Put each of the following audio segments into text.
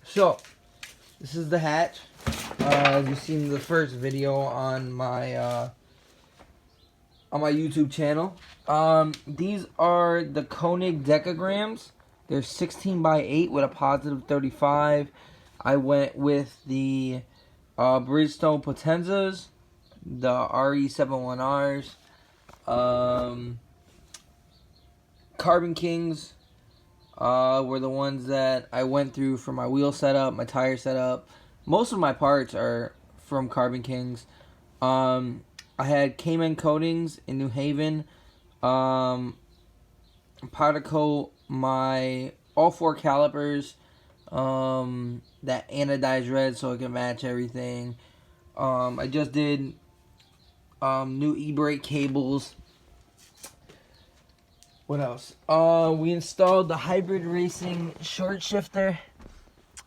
So, this is the hatch. As you've seen in the first video on my YouTube channel. These are the Koenig decagrams. They're 16 by 8 with a positive 35. I went with the Bridgestone Potenzas, the RE71Rs, Carbon Kings were the ones that I went through for my wheel setup, my tire setup. Most of my parts are from Carbon Kings. I had Cayman Coatings in New Haven. Powder coat my all four calipers. That anodized red so it can match everything. I just did new e-brake cables. What else? We installed the hybrid racing short shifter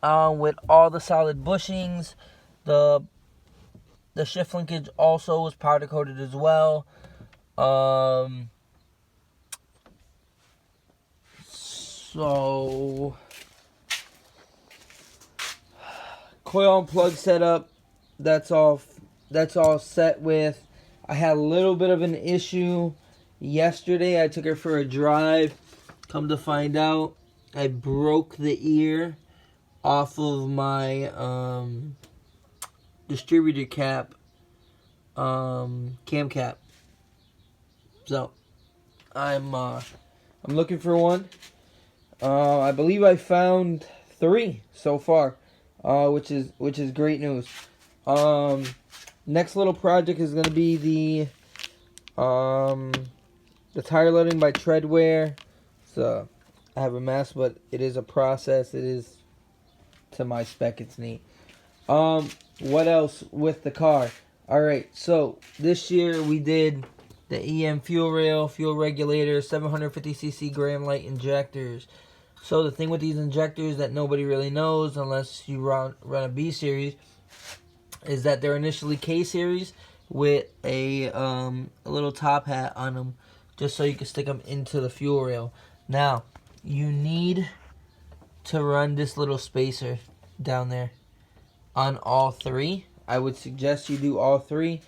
with all the solid bushings. The shift linkage also was powder coated as well. So coil and plug setup, that's all set with. I had a little bit of an issue yesterday. I took her for a drive. Come to find out, I broke the ear off of my distributor cap, cam cap. So I'm looking for one. I believe I found 3 so far, which is great news. Next little project is gonna be the tire loading by Treadwear. So I have a mess, but it is a process. It is to my spec. It's neat. What else with the car? Alright, so this year we did the EM fuel rail, fuel regulator, 750cc gram light injectors. So the thing with these injectors that nobody really knows unless you run a B series is that they're initially K series with a little top hat on them, just so you can stick them into the fuel rail. Now, you need to run this little spacer down there on all 3. I would suggest you do all 3.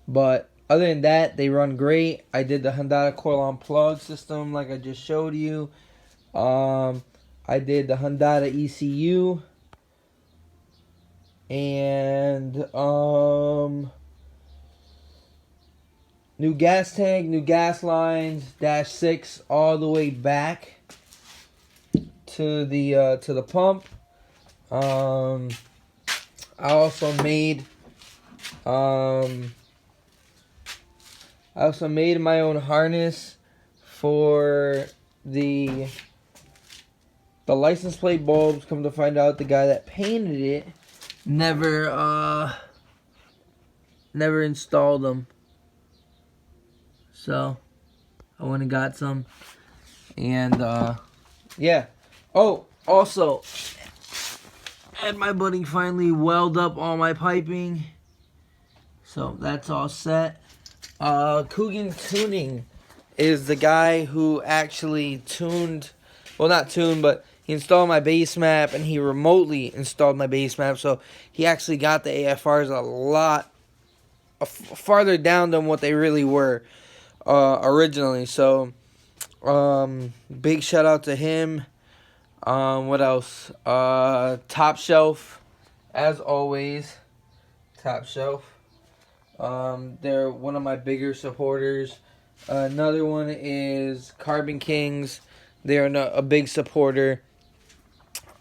But other than that, they run great. I did the Honda coil on plug system like I just showed you. I did the Honda ECU. And new gas tank, new gas lines, -6 all the way back to the pump. I also made my own harness for the license plate bulbs. Come to find out, the guy that painted it never installed them. So I went and got some, and yeah. Oh, also, had my buddy finally weld up all my piping, so that's all set. Coogan Tuning is the guy who actually tuned, well, not tuned, but he installed my base map, and he remotely installed my base map, so he actually got the AFRs a lot farther down than what they really were originally. So big shout out to him. What else? Top Shelf, as always. Top Shelf. They're one of my bigger supporters. Another one is Carbon Kings. They're a big supporter.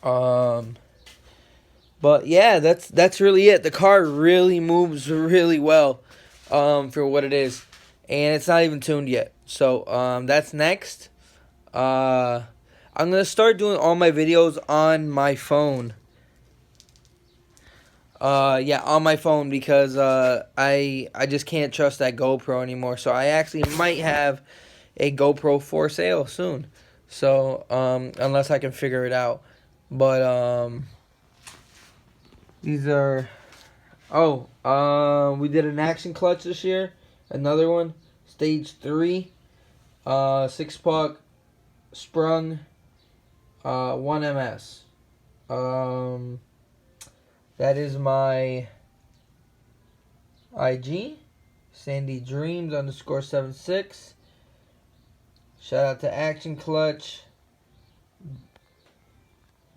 But yeah, that's really it. The car really moves really well for what it is, and it's not even tuned yet. So that's next. I'm gonna start doing all my videos on my phone. Yeah, on my phone, because I just can't trust that GoPro anymore. So I actually might have a GoPro for sale soon. So unless I can figure it out. But these are, we did an action clutch this year. Another one, stage 3, 6-puck, sprung, 1ms. That is my IG, Sandy Dreams _76. Shout out to Action Clutch.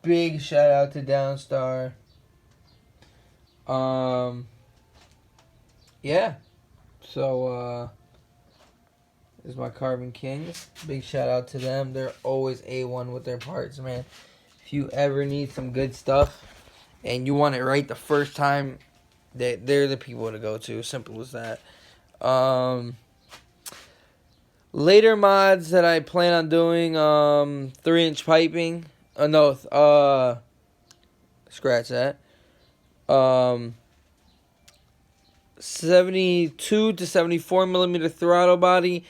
Big shout out to Downstar. Yeah. So this is my Carbon Kings. Big shout out to them. They're always A1 with their parts, man. If you ever need some good stuff and you want it right the first time, they're the people to go to. Simple as that. Later mods that I plan on doing, 3-inch piping. Scratch that. 72 to 74 millimeter throttle body,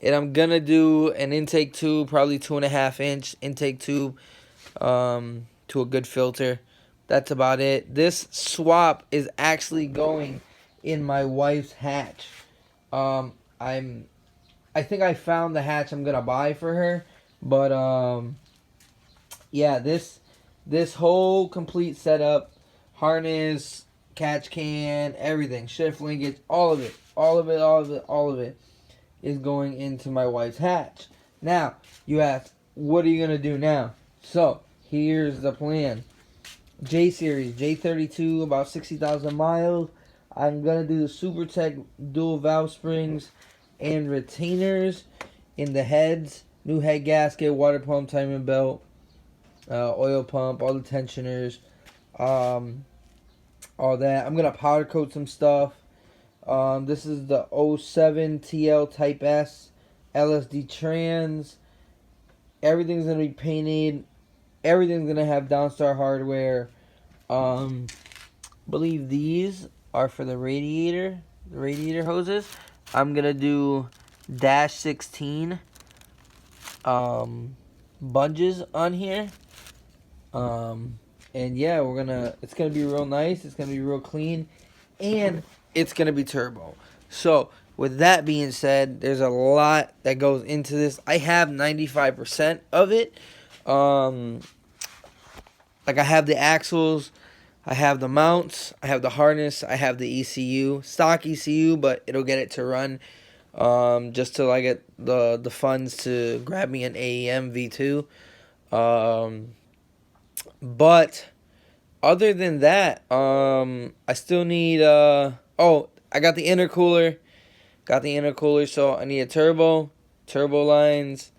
and I'm gonna do an intake tube, probably 2.5-inch intake tube, to a good filter. That's about it. This swap is actually going in my wife's hatch. I think I found the hatch I'm gonna buy for her, but yeah, this whole complete setup, harness, catch can, everything, shift linkage, all of it is going into my wife's hatch. Now, you ask, what are you gonna do now? So here's the plan. J series, J32, about 60,000 miles. I'm gonna do the Super Tech dual valve springs and retainers in the heads, new head gasket, water pump, timing belt, oil pump, all the tensioners, all that. I'm gonna powder coat some stuff. This is the 07 TL Type S LSD trans. Everything's gonna be painted. Everything's gonna have Downstar hardware. Believe these are for the radiator hoses. I'm gonna do dash 16 bunges on here. And yeah, it's gonna be real nice, it's gonna be real clean, and it's gonna be turbo. So with that being said, there's a lot that goes into this. I have 95% of it. Like, I have the axles, I have the mounts, I have the harness, I have the ECU, stock ECU, but it'll get it to run, just till I get the funds to grab me an AEM V2. But other than that, I still need, I got the intercooler. So I need a turbo lines,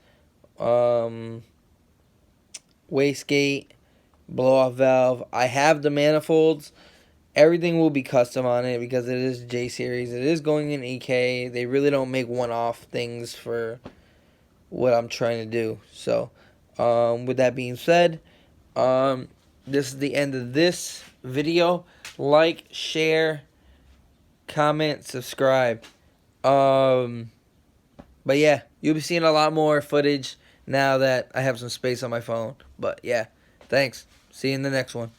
wastegate, blow-off valve. I have the manifolds. Everything will be custom on it because it is J series. It is going in EK. They really don't make one-off things for what I'm trying to do. So, with that being said, this is the end of this video. Like, share, comment, subscribe. But yeah, you'll be seeing a lot more footage now that I have some space on my phone. But yeah, thanks. See you in the next one.